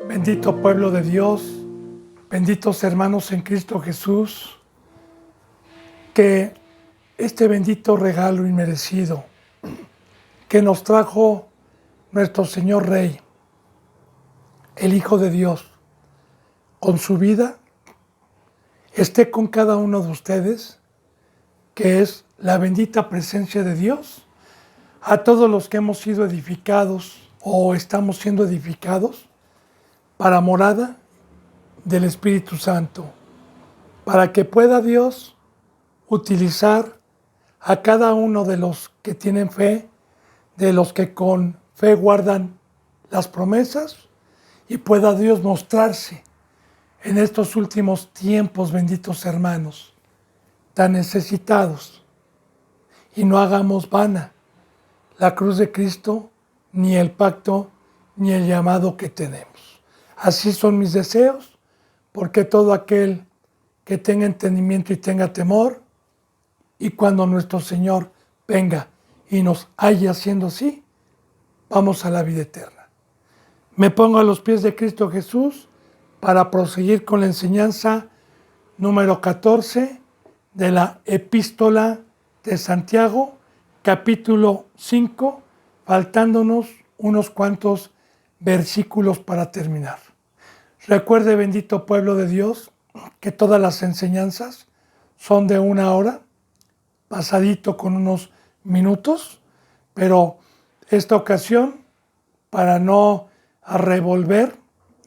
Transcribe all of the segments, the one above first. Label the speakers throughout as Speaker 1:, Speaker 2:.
Speaker 1: Bendito pueblo de Dios, benditos hermanos en Cristo Jesús, que este bendito regalo inmerecido que nos trajo nuestro Señor Rey, el Hijo de Dios, con su vida, esté con cada uno de ustedes, que es la bendita presencia de Dios, a todos los que hemos sido edificados o estamos siendo edificados para morada del Espíritu Santo, para que pueda Dios utilizar a cada uno de los que tienen fe, de los que con fe guardan las promesas, y pueda Dios mostrarse en estos últimos tiempos, benditos hermanos, tan necesitados, y no hagamos vana la cruz de Cristo, ni el pacto, ni el llamado que tenemos. Así son mis deseos, porque todo aquel que tenga entendimiento y tenga temor, y cuando nuestro Señor venga y nos haya haciendo así, vamos a la vida eterna. Me pongo a los pies de Cristo Jesús para proseguir con la enseñanza número 14 de la Epístola de Santiago, capítulo 5, faltándonos unos cuantos versículos para terminar. Recuerde, bendito pueblo de Dios, que todas las enseñanzas son de 1 hora, pasadito con unos minutos, pero esta ocasión, para no revolver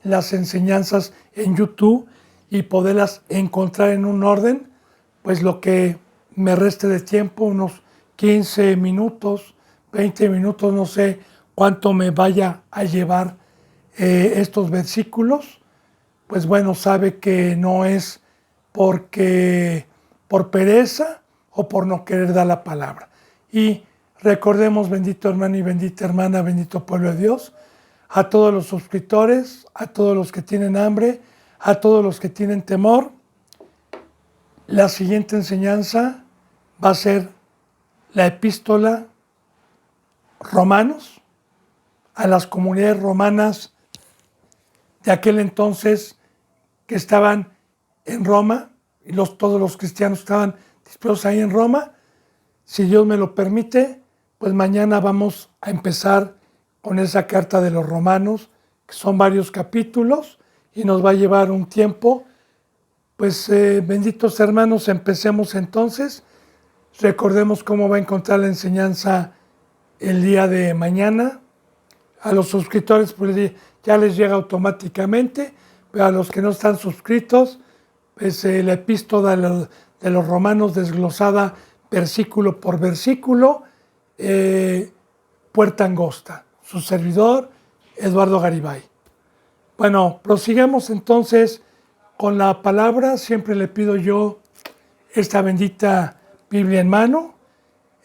Speaker 1: las enseñanzas en YouTube y poderlas encontrar en un orden, pues lo que me reste de tiempo, unos 15 minutos, 20 minutos, no sé cuánto me vaya a llevar estos versículos, pues bueno, sabe que no es porque por pereza o por no querer dar la palabra. Y recordemos, bendito hermano y bendita hermana, bendito pueblo de Dios, a todos los suscriptores, a todos los que tienen hambre, a todos los que tienen temor, la siguiente enseñanza va a ser la epístola Romanos, a las comunidades romanas de aquel entonces que estaban en Roma, y todos los cristianos estaban dispersos ahí en Roma. Si Dios me lo permite, pues mañana vamos a empezar con esa carta de los romanos, que son varios capítulos, y nos va a llevar un tiempo. Pues benditos hermanos, empecemos entonces. Recordemos cómo va a encontrar la enseñanza el día de mañana. A los suscriptores pues ya les llega automáticamente, pero a los que no están suscritos, pues la epístola de los romanos desglosada versículo por versículo, puerta angosta. Su servidor, Eduardo Garibay. Bueno, prosigamos entonces con la palabra. Siempre le pido yo esta bendita Biblia en mano.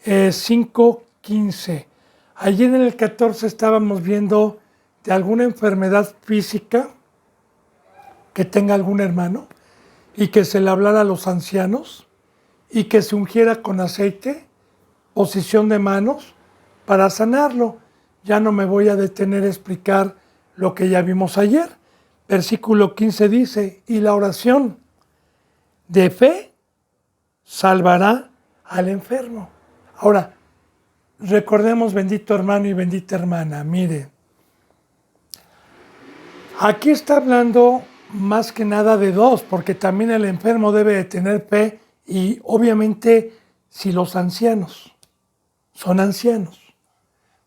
Speaker 1: 5:15. Allí en el 14 estábamos viendo de alguna enfermedad física que tenga algún hermano y que se le hablara a los ancianos y que se ungiera con aceite, posición de manos, para sanarlo. Ya no me voy a detener a explicar lo que ya vimos ayer. Versículo 15 dice, y la oración de fe salvará al enfermo. Ahora, recordemos, bendito hermano y bendita hermana, mire, aquí está hablando más que nada de dos, porque también el enfermo debe de tener fe, y obviamente si los ancianos son ancianos,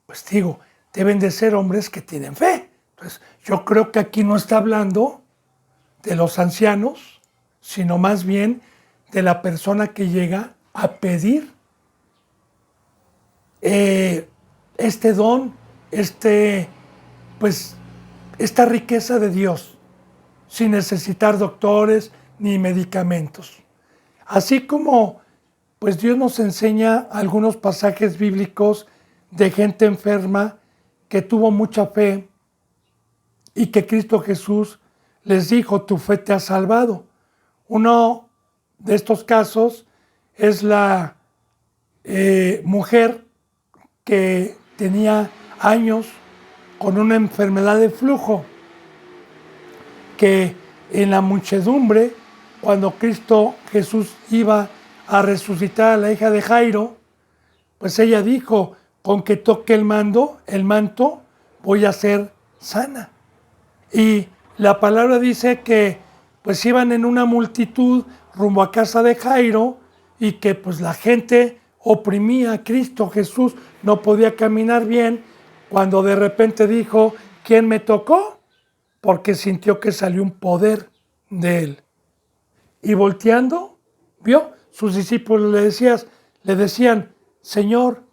Speaker 1: pues digo, deben de ser hombres que tienen fe. Entonces, yo creo que aquí no está hablando de los ancianos, sino más bien de la persona que llega a pedir este don, pues, esta riqueza de Dios, sin necesitar doctores ni medicamentos. Así como pues Dios nos enseña algunos pasajes bíblicos de gente enferma que tuvo mucha fe y que Cristo Jesús les dijo, tu fe te ha salvado. Uno de estos casos es la mujer que tenía años con una enfermedad de flujo que en la muchedumbre, cuando Cristo Jesús iba a resucitar a la hija de Jairo, pues ella dijo, con que toque el manto, voy a ser sana. Y la palabra dice que pues iban en una multitud rumbo a casa de Jairo y que pues la gente oprimía a Cristo Jesús, no podía caminar bien, cuando de repente dijo, ¿quién me tocó? Porque sintió que salió un poder de él. Y volteando, vio, sus discípulos le decían, Señor,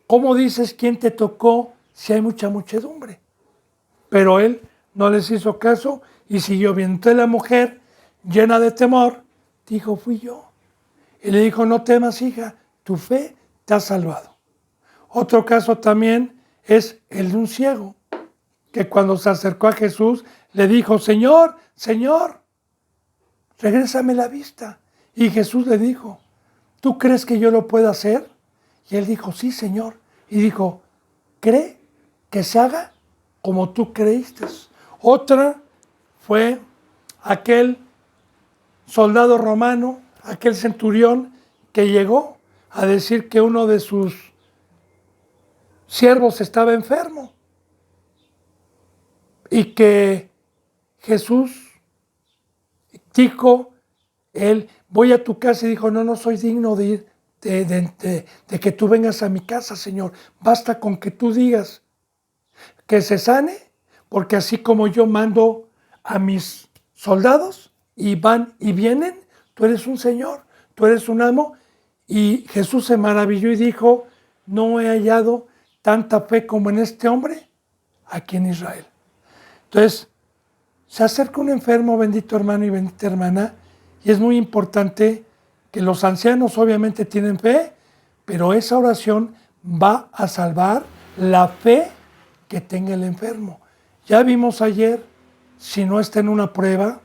Speaker 1: ¿cómo dices quién te tocó si hay mucha muchedumbre? Pero él no les hizo caso y siguió viendo. Entonces la mujer, llena de temor, dijo, fui yo. Y le dijo, no temas, hija, tu fe te ha salvado. Otro caso también es el de un ciego, que cuando se acercó a Jesús, le dijo, Señor, Señor, regrésame la vista. Y Jesús le dijo, ¿tú crees que yo lo puedo hacer? Y él dijo, sí, Señor. Y dijo, cree que se haga como tú creíste. Otra fue aquel soldado romano, aquel centurión que llegó a decir que uno de sus siervos estaba enfermo y que Jesús dijo, él, voy a tu casa, y dijo, no soy digno de ir, de que tú vengas a mi casa, Señor. Basta con que tú digas que se sane, porque así como yo mando a mis soldados y van y vienen, tú eres un Señor, tú eres un amo. Y Jesús se maravilló y dijo, no he hallado tanta fe como en este hombre aquí en Israel. Entonces, se acerca un enfermo, bendito hermano y bendita hermana, y es muy importante que los ancianos obviamente tienen fe, pero esa oración va a salvar la fe que tenga el enfermo. Ya vimos ayer, si no está en una prueba,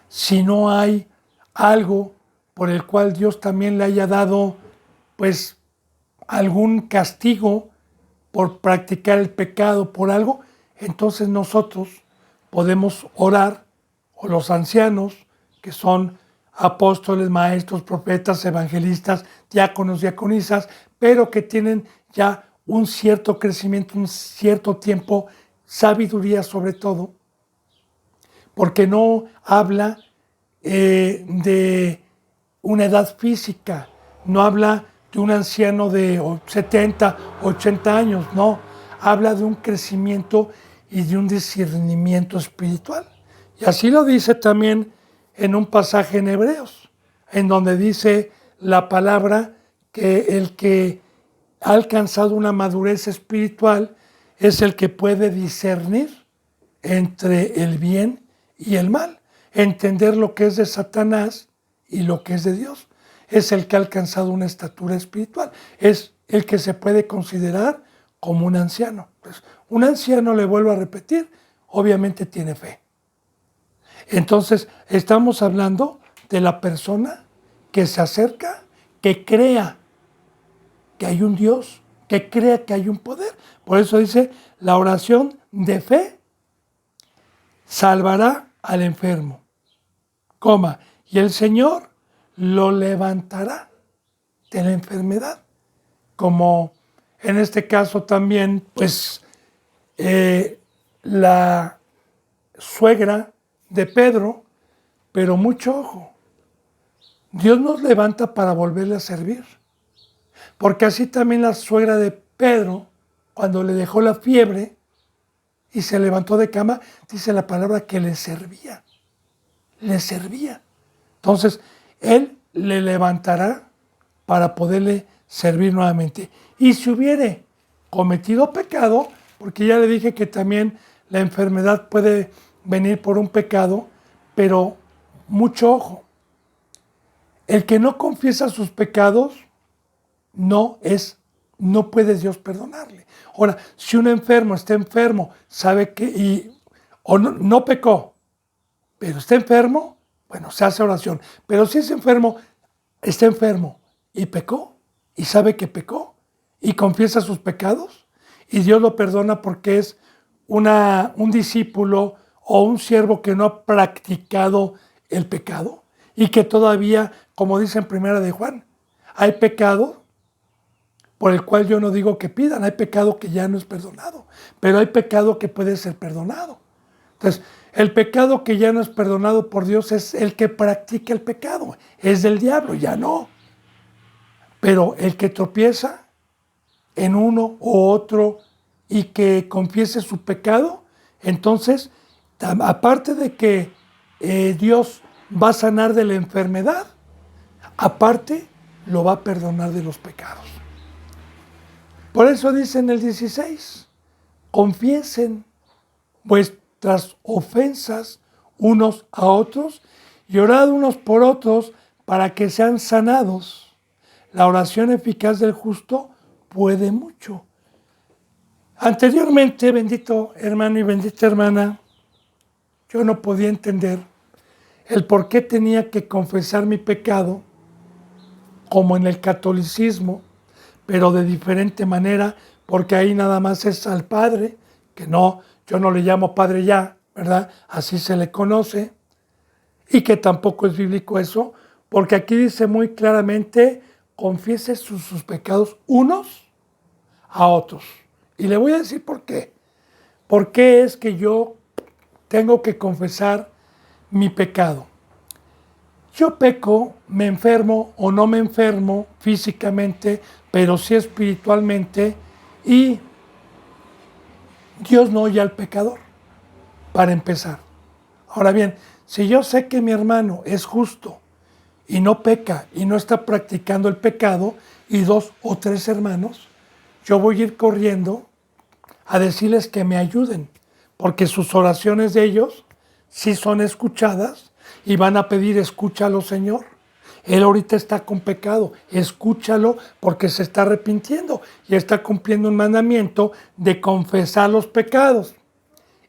Speaker 1: si no hay algo por el cual Dios también le haya dado pues algún castigo por practicar el pecado, por algo, entonces nosotros podemos orar, o los ancianos, que son apóstoles, maestros, profetas, evangelistas, diáconos, diaconisas, pero que tienen ya un cierto crecimiento, un cierto tiempo, sabiduría sobre todo, porque no habla de una edad física, no habla de un anciano de 70, 80 años, no, habla de un crecimiento y de un discernimiento espiritual. Y así lo dice también en un pasaje en Hebreos, en donde dice la palabra que el que ha alcanzado una madurez espiritual es el que puede discernir entre el bien y el mal, entender lo que es de Satanás y lo que es de Dios. Es el que ha alcanzado una estatura espiritual, es el que se puede considerar como un anciano. Pues, un anciano, le vuelvo a repetir, obviamente tiene fe. Entonces, estamos hablando de la persona que se acerca, que crea que hay un Dios, que crea que hay un poder. Por eso dice, la oración de fe salvará al enfermo, y el Señor lo levantará de la enfermedad. Como en este caso también, pues, la suegra de Pedro, pero mucho ojo, Dios nos levanta para volverle a servir. Porque así también la suegra de Pedro, cuando le dejó la fiebre y se levantó de cama, dice la palabra que le servía. Le servía. Entonces, Él le levantará para poderle servir nuevamente. Y si hubiere cometido pecado, porque ya le dije que también la enfermedad puede venir por un pecado, pero mucho ojo. El que no confiesa sus pecados no puede Dios perdonarle. Ahora, si un enfermo está enfermo, sabe que o no pecó, pero está enfermo, bueno, se hace oración. Pero si es enfermo, está enfermo y pecó, y sabe que pecó, y confiesa sus pecados, y Dios lo perdona porque es un discípulo o un siervo que no ha practicado el pecado y que todavía, como dice en Primera de Juan, hay pecado por el cual yo no digo que pidan, hay pecado que ya no es perdonado, pero hay pecado que puede ser perdonado. Entonces, el pecado que ya no es perdonado por Dios es el que practica el pecado, es del diablo, ya no. Pero el que tropieza en uno u otro y que confiese su pecado, entonces, aparte de que Dios va a sanar de la enfermedad, aparte lo va a perdonar de los pecados. Por eso dice en el 16, confiesen vuestras ofensas unos a otros y orad unos por otros para que sean sanados. La oración eficaz del justo puede mucho. Anteriormente, bendito hermano y bendita hermana, yo no podía entender el por qué tenía que confesar mi pecado, como en el catolicismo, pero de diferente manera, porque ahí nada más es al Padre, que no, yo no le llamo Padre ya, ¿verdad? Así se le conoce, y que tampoco es bíblico eso, porque aquí dice muy claramente, confiese sus pecados unos a otros. Y le voy a decir por qué. ¿Por qué es que yo tengo que confesar mi pecado? Yo peco, me enfermo o no me enfermo físicamente, pero sí espiritualmente, y Dios no oye al pecador, para empezar. Ahora bien, si yo sé que mi hermano es justo y no peca y no está practicando el pecado, y 2 o 3 hermanos, yo voy a ir corriendo a decirles que me ayuden, porque sus oraciones de ellos sí son escuchadas y van a pedir, escúchalo, Señor. Él ahorita está con pecado, escúchalo porque se está arrepintiendo y está cumpliendo un mandamiento de confesar los pecados.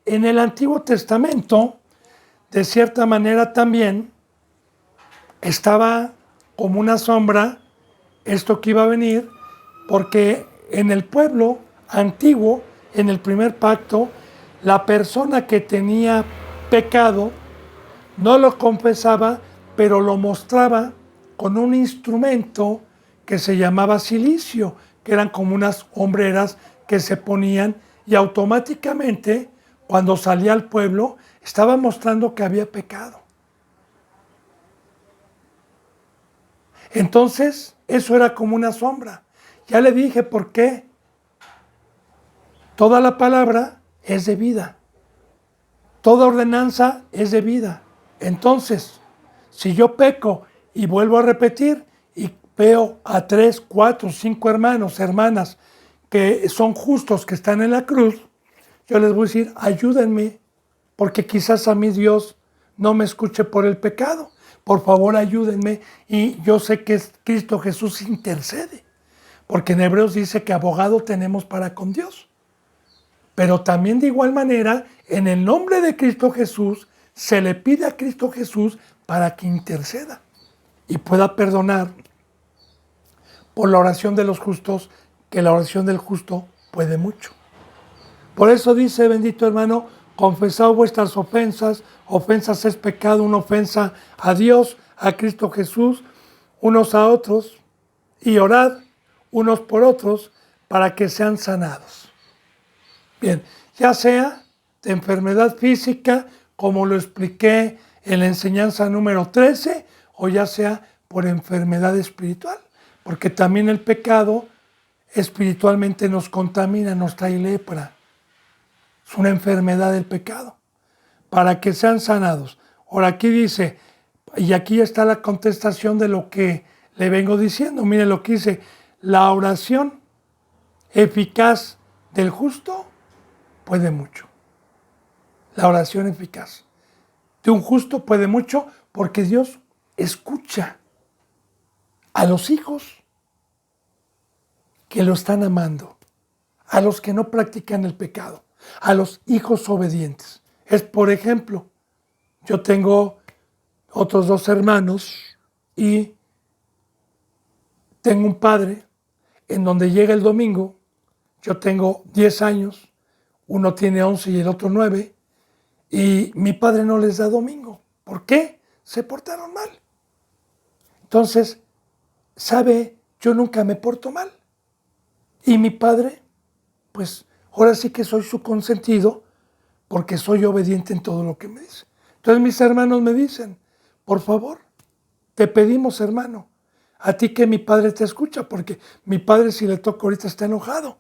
Speaker 1: En el Antiguo Testamento, de cierta manera también, estaba como una sombra esto que iba a venir, porque en el pueblo antiguo, en el primer pacto, la persona que tenía pecado no lo confesaba, pero lo mostraba con un instrumento que se llamaba cilicio, que eran como unas hombreras que se ponían, y automáticamente, cuando salía al pueblo, estaba mostrando que había pecado. Entonces, eso era como una sombra. Ya le dije por qué. Toda la palabra es de vida. Toda ordenanza es de vida. Entonces, si yo peco y vuelvo a repetir y veo a 3, 4, 5 hermanos, hermanas que son justos, que están en la cruz, yo les voy a decir, ayúdenme, porque quizás a mí Dios no me escuche por el pecado. Por favor, ayúdenme. Y yo sé que Cristo Jesús intercede, porque en Hebreos dice que abogado tenemos para con Dios. Pero también de igual manera, en el nombre de Cristo Jesús, se le pide a Cristo Jesús para que interceda y pueda perdonar por la oración de los justos, que la oración del justo puede mucho. Por eso dice, bendito hermano, confesad vuestras ofensas. Ofensas es pecado, una ofensa a Dios, a Cristo Jesús, unos a otros, y orad unos por otros para que sean sanados. Bien, ya sea de enfermedad física, como lo expliqué en la enseñanza número 13, o ya sea por enfermedad espiritual, porque también el pecado espiritualmente nos contamina, nos trae lepra. Es una enfermedad del pecado, para que sean sanados. Ahora aquí dice, y aquí está la contestación de lo que le vengo diciendo. Mire lo que dice, la oración eficaz del justo puede mucho. La oración eficaz de un justo puede mucho, porque Dios escucha a los hijos que lo están amando, a los que no practican el pecado, a los hijos obedientes. Es, por ejemplo, yo tengo otros 2 hermanos y tengo un padre en donde llega el domingo, yo tengo 10 años, uno tiene 11 y el otro 9, y mi padre no les da domingo. ¿Por qué? Se portaron mal. Entonces, ¿sabe? Yo nunca me porto mal. Y mi padre, pues ahora sí que soy su consentido porque soy obediente en todo lo que me dice. Entonces mis hermanos me dicen, por favor, te pedimos, hermano, a ti que mi padre te escucha, porque mi padre, si le toca ahorita, está enojado.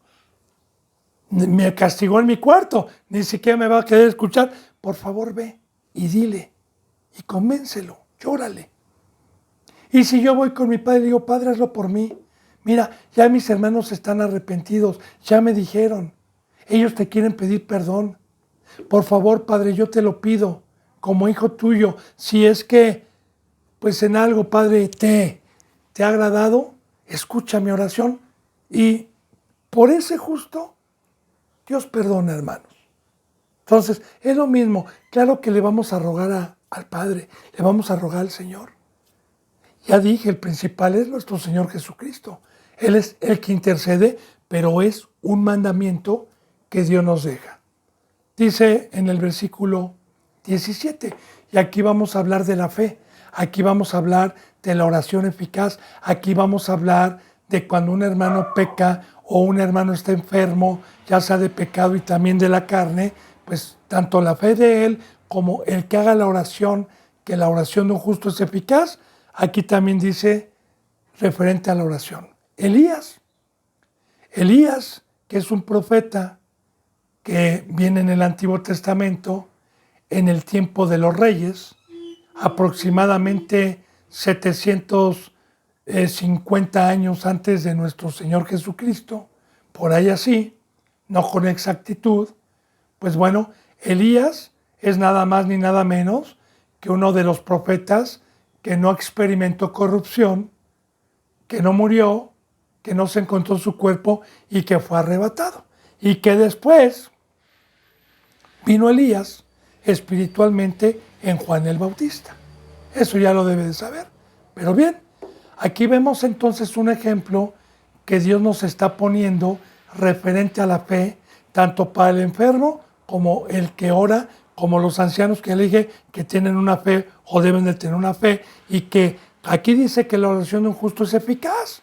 Speaker 1: Me castigó en mi cuarto, ni siquiera me va a querer escuchar. Por favor, ve y dile y convéncelo, llórale. Y si yo voy con mi padre y digo, padre, hazlo por mí. Mira, ya mis hermanos están arrepentidos, ya me dijeron. Ellos te quieren pedir perdón. Por favor, padre, yo te lo pido como hijo tuyo. Si es que, pues en algo, padre, te ha agradado, escucha mi oración. Y por ese justo, Dios perdona, hermanos. Entonces, es lo mismo. Claro que le vamos a rogar al Padre, le vamos a rogar al Señor. Ya dije, el principal es nuestro Señor Jesucristo. Él es el que intercede, pero es un mandamiento que Dios nos deja. Dice en el versículo 17, y aquí vamos a hablar de la fe, aquí vamos a hablar de la oración eficaz, aquí vamos a hablar de cuando un hermano peca o un hermano está enfermo, ya sea de pecado y también de la carne, pues tanto la fe de él como el que haga la oración, que la oración de un justo es eficaz, aquí también dice referente a la oración. Elías, que es un profeta que viene en el Antiguo Testamento, en el tiempo de los reyes, aproximadamente 750 años antes de nuestro Señor Jesucristo, por ahí así, no con exactitud, pues bueno, Elías es nada más ni nada menos que uno de los profetas que no experimentó corrupción, que no murió, que no se encontró su cuerpo y que fue arrebatado. Y que después vino Elías espiritualmente en Juan el Bautista. Eso ya lo debe de saber. Pero bien, aquí vemos entonces un ejemplo que Dios nos está poniendo referente a la fe, tanto para el enfermo como el que ora, como los ancianos que elige que tienen una fe o deben de tener una fe, y que aquí dice que la oración de un justo es eficaz,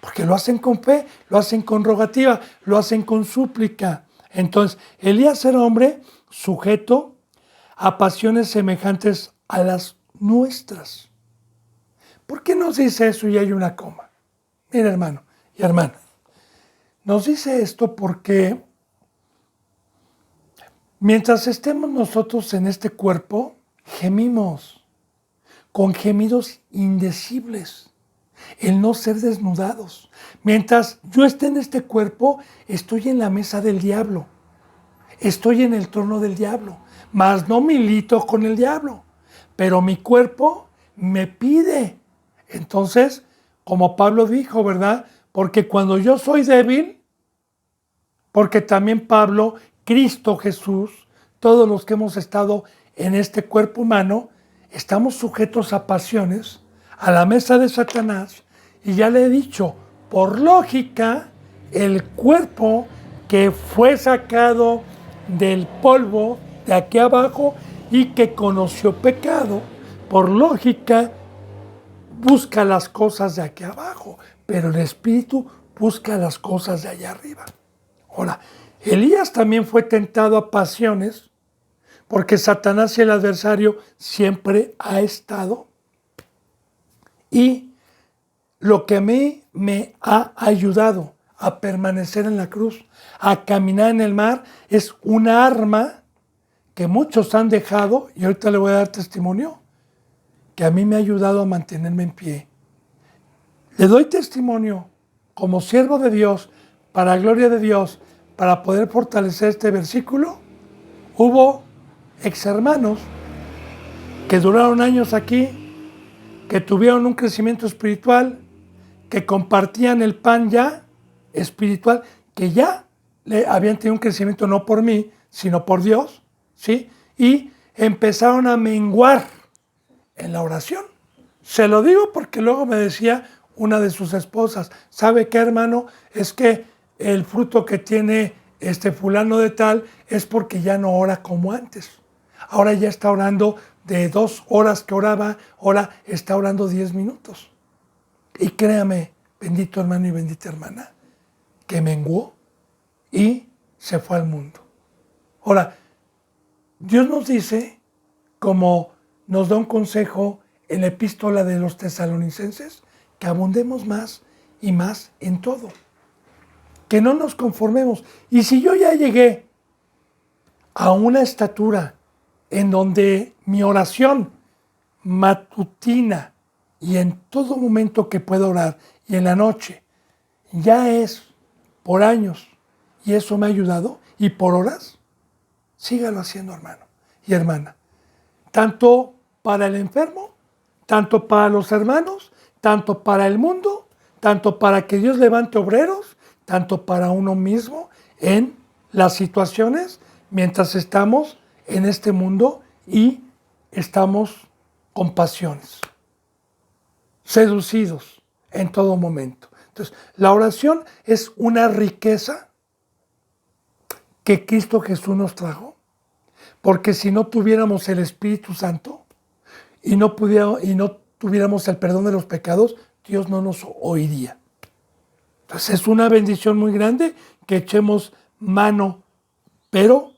Speaker 1: porque lo hacen con fe, lo hacen con rogativa, lo hacen con súplica. Entonces, Elías era hombre sujeto a pasiones semejantes a las nuestras. ¿Por qué nos dice eso y hay una coma? Mira, hermano y hermana, nos dice esto porque mientras estemos nosotros en este cuerpo, gemimos con gemidos indecibles, el no ser desnudados. Mientras yo esté en este cuerpo, estoy en la mesa del diablo, estoy en el trono del diablo, mas no milito con el diablo, pero mi cuerpo me pide. Entonces, como Pablo dijo, ¿verdad? Porque cuando yo soy débil, porque también Pablo, Cristo Jesús, todos los que hemos estado en este cuerpo humano, estamos sujetos a pasiones, a la mesa de Satanás, y ya le he dicho, por lógica, el cuerpo que fue sacado del polvo de aquí abajo y que conoció pecado, por lógica, busca las cosas de aquí abajo, pero el espíritu busca las cosas de allá arriba. Ahora, Elías también fue tentado a pasiones, porque Satanás y el adversario siempre ha estado. Y lo que a mí me ha ayudado a permanecer en la cruz, a caminar en el mar, es una arma que muchos han dejado, y ahorita le voy a dar testimonio, que a mí me ha ayudado a mantenerme en pie. Le doy testimonio como siervo de Dios, para gloria de Dios, para poder fortalecer este versículo. Hubo ex hermanos que duraron años aquí, que tuvieron un crecimiento espiritual, que compartían el pan ya espiritual, que ya habían tenido un crecimiento no por mí, sino por Dios, ¿sí? Y empezaron a menguar en la oración. Se lo digo porque luego me decía una de sus esposas, ¿sabe qué, hermano? Es que el fruto que tiene este fulano de tal es porque ya no ora como antes. Ahora ya está orando de 2 horas que oraba, ahora está orando 10 minutos. Y créame, bendito hermano y bendita hermana, que menguó y se fue al mundo. Ahora, Dios nos dice, como nos da un consejo en la epístola de los tesalonicenses, que abundemos más y más en todo. Que no nos conformemos. Y si yo ya llegué a una estatura en donde mi oración matutina y en todo momento que puedo orar y en la noche ya es por años y eso me ha ayudado y por horas, sígalo haciendo, hermano y hermana. Tanto para el enfermo, tanto para los hermanos, tanto para el mundo, tanto para que Dios levante obreros, tanto para uno mismo en las situaciones mientras estamos en este mundo y estamos con pasiones, seducidos en todo momento. Entonces, la oración es una riqueza que Cristo Jesús nos trajo, porque si no tuviéramos el Espíritu Santo y no tuviéramos el perdón de los pecados, Dios no nos oiría. Entonces es una bendición muy grande que echemos mano, pero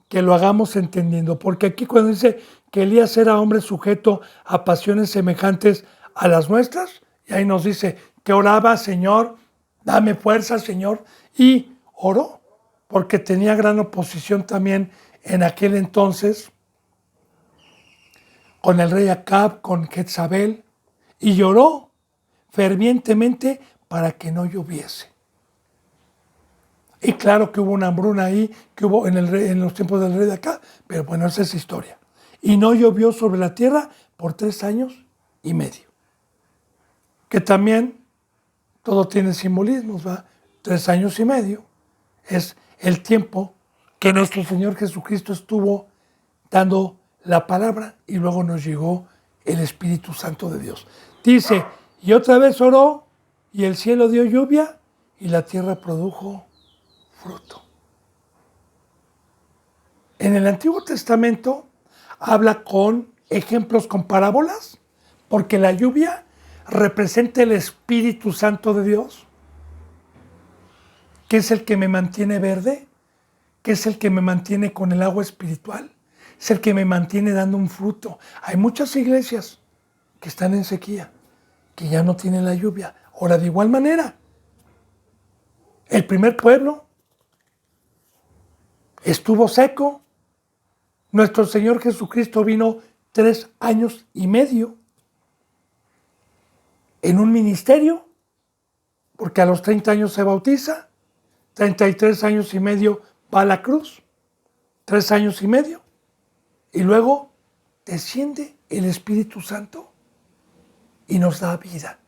Speaker 1: que lo hagamos entendiendo. Porque aquí cuando dice que Elías era hombre sujeto a pasiones semejantes a las nuestras, y ahí nos dice que oraba, Señor, dame fuerza, Señor, y oró, porque tenía gran oposición también en aquel entonces con el rey Acab, con Jezabel, y lloró fervientemente para que no lloviese. Y claro que hubo una hambruna ahí, que hubo en los tiempos del rey de acá, pero bueno, esa es historia. Y no llovió sobre la tierra por 3 años y medio. Que también todo tiene simbolismos, ¿va? 3 años y medio es el tiempo que nuestro Señor Jesucristo estuvo dando la palabra y luego nos llegó el Espíritu Santo de Dios. Dice, y otra vez oró y el cielo dio lluvia y la tierra produjo fruto. En el Antiguo Testamento habla con ejemplos, con parábolas, porque la lluvia representa el Espíritu Santo de Dios, que es el que me mantiene verde, que es el que me mantiene con el agua espiritual, es el que me mantiene dando un fruto. Hay muchas iglesias que están en sequía, que ya no tienen la lluvia. Ahora, de igual manera, el primer pueblo estuvo seco. Nuestro Señor Jesucristo vino 3 años y medio en un ministerio, porque a los 30 años se bautiza, 33 años y medio va a la cruz, 3 años y medio, y luego desciende el Espíritu Santo y nos da vida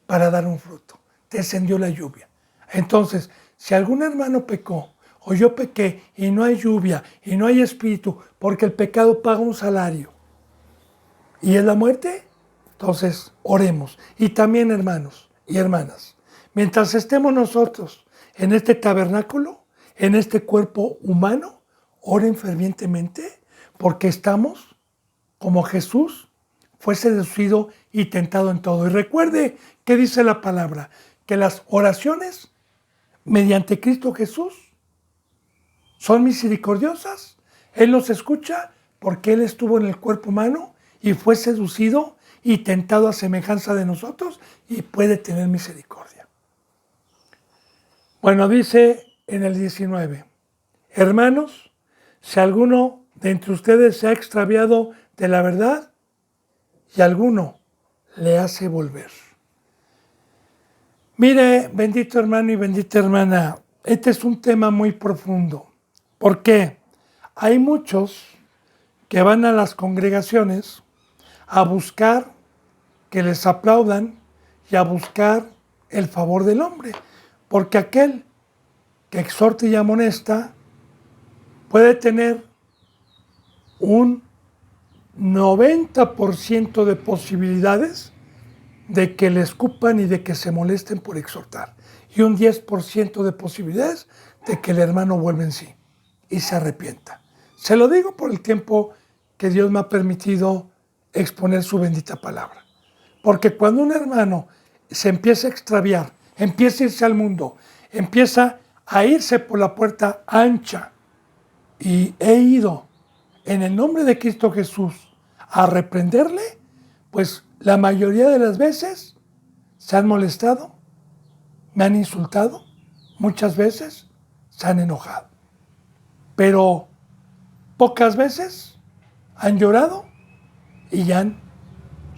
Speaker 1: para dar un fruto. Descendió la lluvia. Entonces, si algún hermano pecó, o yo pequé y no hay lluvia y no hay espíritu, porque el pecado paga un salario y es la muerte, entonces oremos. Y también, hermanos y hermanas, mientras estemos nosotros en este tabernáculo, en este cuerpo humano, oren fervientemente, porque estamos como Jesús fue seducido y tentado en todo. Y recuerde que dice la palabra, que las oraciones mediante Cristo Jesús son misericordiosas. Él nos escucha porque Él estuvo en el cuerpo humano y fue seducido y tentado a semejanza de nosotros y puede tener misericordia. Bueno, dice en el 19, hermanos, si alguno de entre ustedes se ha extraviado de la verdad y alguno le hace volver. Mire, bendito hermano y bendita hermana, este es un tema muy profundo. Porque hay muchos que van a las congregaciones a buscar que les aplaudan y a buscar el favor del hombre. Porque aquel que exhorta y amonesta puede tener un 90% de posibilidades de que le escupan y de que se molesten por exhortar. Y un 10% de posibilidades de que el hermano vuelva en sí y se arrepienta. Se lo digo por el tiempo que Dios me ha permitido exponer su bendita palabra. Porque cuando un hermano se empieza a extraviar, empieza a irse al mundo, empieza a irse por la puerta ancha, y he ido en el nombre de Cristo Jesús a reprenderle, pues la mayoría de las veces se han molestado, me han insultado, muchas veces se han enojado. Pero pocas veces han llorado y ya han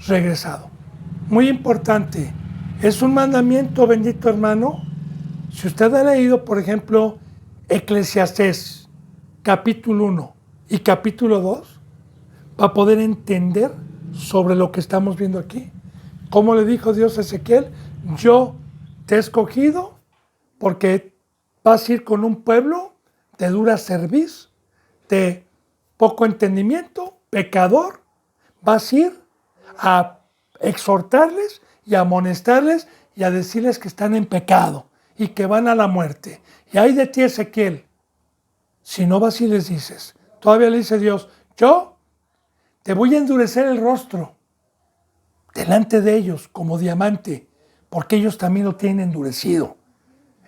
Speaker 1: regresado. Muy importante, es un mandamiento, bendito hermano. Si usted ha leído, por ejemplo, Eclesiastés, capítulo 1 y capítulo 2, va a poder entender sobre lo que estamos viendo aquí. Como le dijo Dios a Ezequiel, yo te he escogido porque vas a ir con un pueblo de dura cerviz, de poco entendimiento, pecador, vas a ir a exhortarles y a amonestarles y a decirles que están en pecado y que van a la muerte. Y ay de ti, Ezequiel, si no vas y les dices. Todavía le dice Dios, yo te voy a endurecer el rostro delante de ellos como diamante, porque ellos también lo tienen endurecido.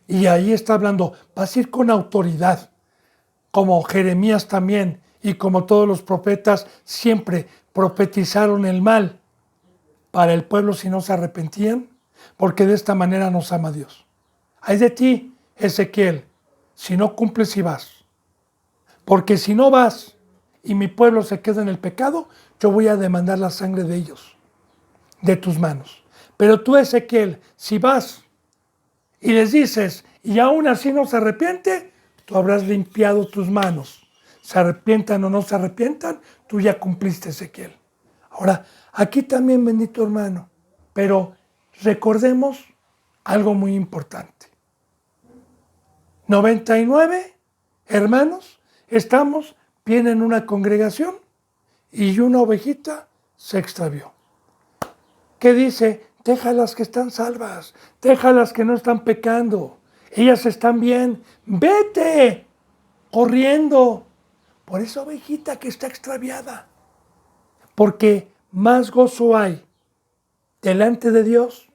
Speaker 1: Y ahí está hablando, vas a ir con autoridad, como Jeremías también, y como todos los profetas siempre profetizaron el mal para el pueblo si no se arrepentían, porque de esta manera nos ama Dios. Ay de ti, Ezequiel, si no cumples y vas. Porque si no vas y mi pueblo se queda en el pecado, yo voy a demandar la sangre de ellos, de tus manos. Pero tú, Ezequiel, si vas y les dices, y aún así no se arrepiente, tú habrás limpiado tus manos. Se arrepientan o no se arrepientan, tú ya cumpliste, Ezequiel. Ahora, aquí también, bendito hermano, pero recordemos algo muy importante. 99 hermanos estamos bien en una congregación y una ovejita se extravió. ¿Qué dice? Déjalas que están salvas, déjalas que no están pecando, ellas están bien, vete corriendo por esa ovejita que está extraviada. Porque más gozo hay delante de Dios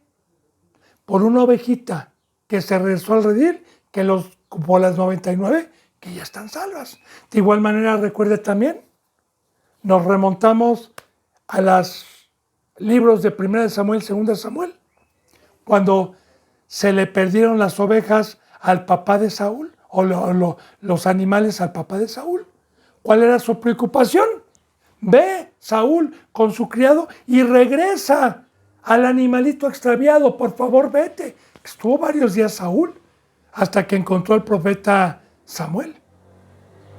Speaker 1: por una ovejita que se regresó al redil que por las 99 que ya están salvas. De igual manera, recuerde también, nos remontamos a los libros de 1 Samuel, 2 Samuel, cuando se le perdieron las ovejas al papá de Saúl, o los animales al papá de Saúl. ¿Cuál era su preocupación? Ve Saúl con su criado y regresa al animalito extraviado, por favor vete. Estuvo varios días Saúl hasta que encontró al profeta Samuel.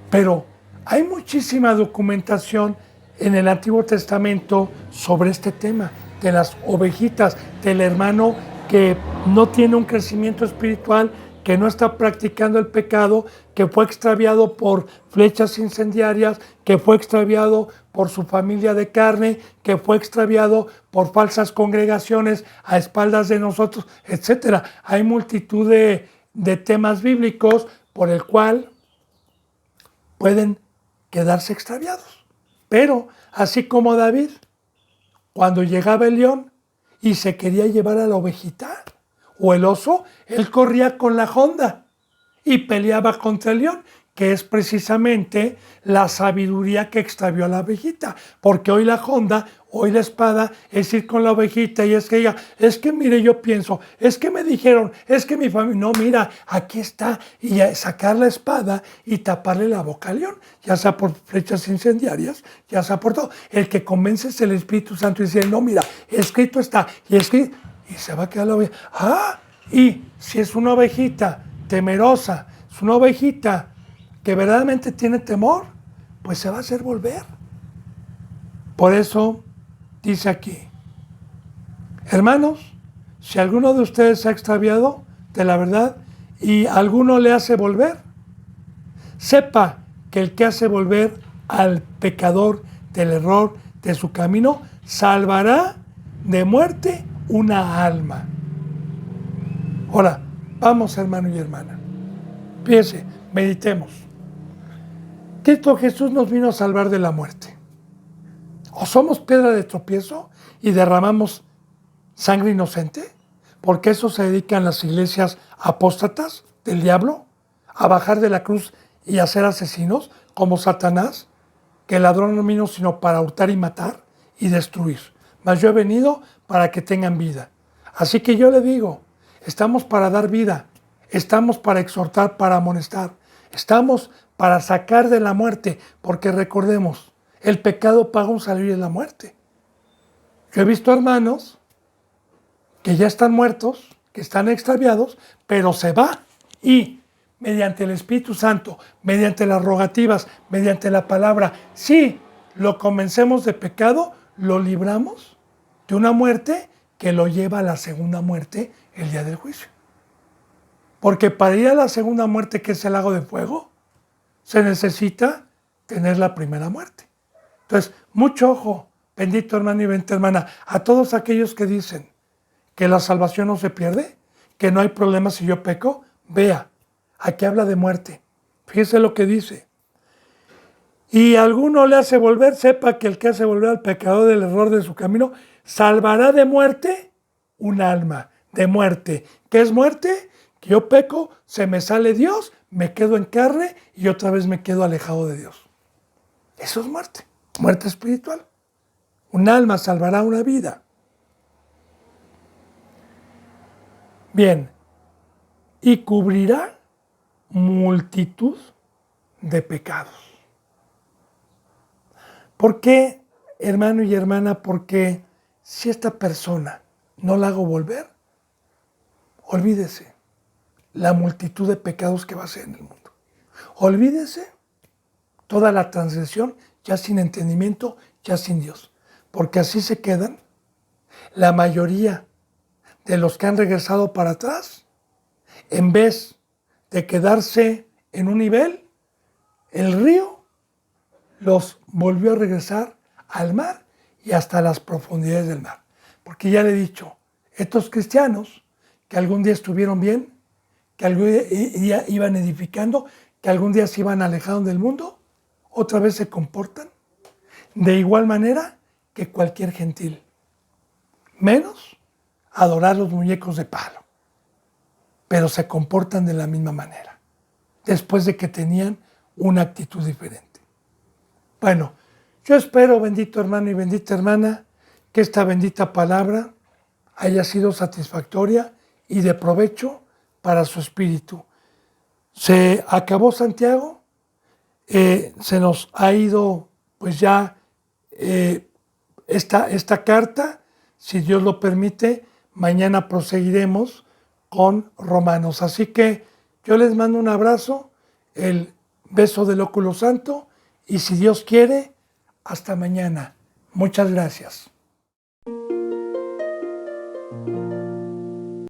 Speaker 1: Pero hay muchísima documentación en el Antiguo Testamento sobre este tema, de las ovejitas, del hermano que no tiene un crecimiento espiritual, que no está practicando el pecado, que fue extraviado por flechas incendiarias, que fue extraviado por su familia de carne, que fue extraviado por falsas congregaciones a espaldas de nosotros, etc. Hay multitud de temas bíblicos por el cual pueden quedarse extraviados. Pero así como David, cuando llegaba el león y se quería llevar a la ovejita o el oso, él corría con la honda y peleaba contra el león, que es precisamente la sabiduría que extravió a la ovejita. Porque hoy la honda, hoy la espada, es ir con la ovejita y es que ella, es que mire, yo pienso, es que me dijeron, es que mi familia, no, mira, aquí está, y sacar la espada y taparle la boca al león, ya sea por flechas incendiarias, ya sea por todo. El que convence es el Espíritu Santo y dice, no, mira, escrito está, y escrito, y se va a quedar la oveja. Ah, y si es una ovejita temerosa, es una ovejita que verdaderamente tiene temor, pues se va a hacer volver. Por eso dice aquí, hermanos, si alguno de ustedes se ha extraviado de la verdad y alguno le hace volver, sepa que el que hace volver al pecador del error de su camino, salvará de muerte una alma. Ahora, vamos hermano y hermana, fíjense, meditemos. Cristo Jesús nos vino a salvar de la muerte. O somos piedra de tropiezo y derramamos sangre inocente, porque eso se dedican las iglesias apóstatas del diablo, a bajar de la cruz y a ser asesinos, como Satanás, que el ladrón no vino sino para hurtar y matar y destruir. Mas yo he venido para que tengan vida. Así que yo le digo, estamos para dar vida, estamos para exhortar, para amonestar, estamos para sacar de la muerte, porque recordemos, el pecado paga un salario de la muerte. Yo he visto hermanos que ya están muertos, que están extraviados, pero se va y mediante el Espíritu Santo, mediante las rogativas, mediante la palabra, si lo convencemos de pecado, lo libramos de una muerte que lo lleva a la segunda muerte el día del juicio. Porque para ir a la segunda muerte, que es el lago de fuego, se necesita tener la primera muerte. Entonces, mucho ojo, bendito hermano y bendita hermana, a todos aquellos que dicen que la salvación no se pierde, que no hay problema si yo peco, vea, aquí habla de muerte. Fíjese lo que dice. Y alguno le hace volver, sepa que el que hace volver al pecador del error de su camino, salvará de muerte un alma, de muerte. ¿Qué es muerte? Que yo peco, se me sale Dios, me quedo en carne y otra vez me quedo alejado de Dios. Eso es muerte, muerte espiritual. Un alma salvará una vida. Bien, y cubrirá multitud de pecados. ¿Por qué, hermano y hermana? Porque si esta persona no la hago volver, olvídese la multitud de pecados que va a hacer en el mundo. Olvídese toda la transgresión, ya sin entendimiento, ya sin Dios. Porque así se quedan la mayoría de los que han regresado para atrás. En vez de quedarse en un nivel, el río los volvió a regresar al mar y hasta las profundidades del mar. Porque ya le he dicho, estos cristianos que algún día estuvieron bien, que algún día iban edificando, que algún día se iban alejando del mundo, otra vez se comportan de igual manera que cualquier gentil. Menos adorar los muñecos de palo. Pero se comportan de la misma manera, después de que tenían una actitud diferente. Bueno, yo espero, bendito hermano y bendita hermana, que esta bendita palabra haya sido satisfactoria y de provecho para su espíritu. Se acabó Santiago, se nos ha ido pues ya esta carta, si Dios lo permite, mañana proseguiremos con Romanos. Así que yo les mando un abrazo, el beso del óculo santo y si Dios quiere, hasta mañana. Muchas gracias.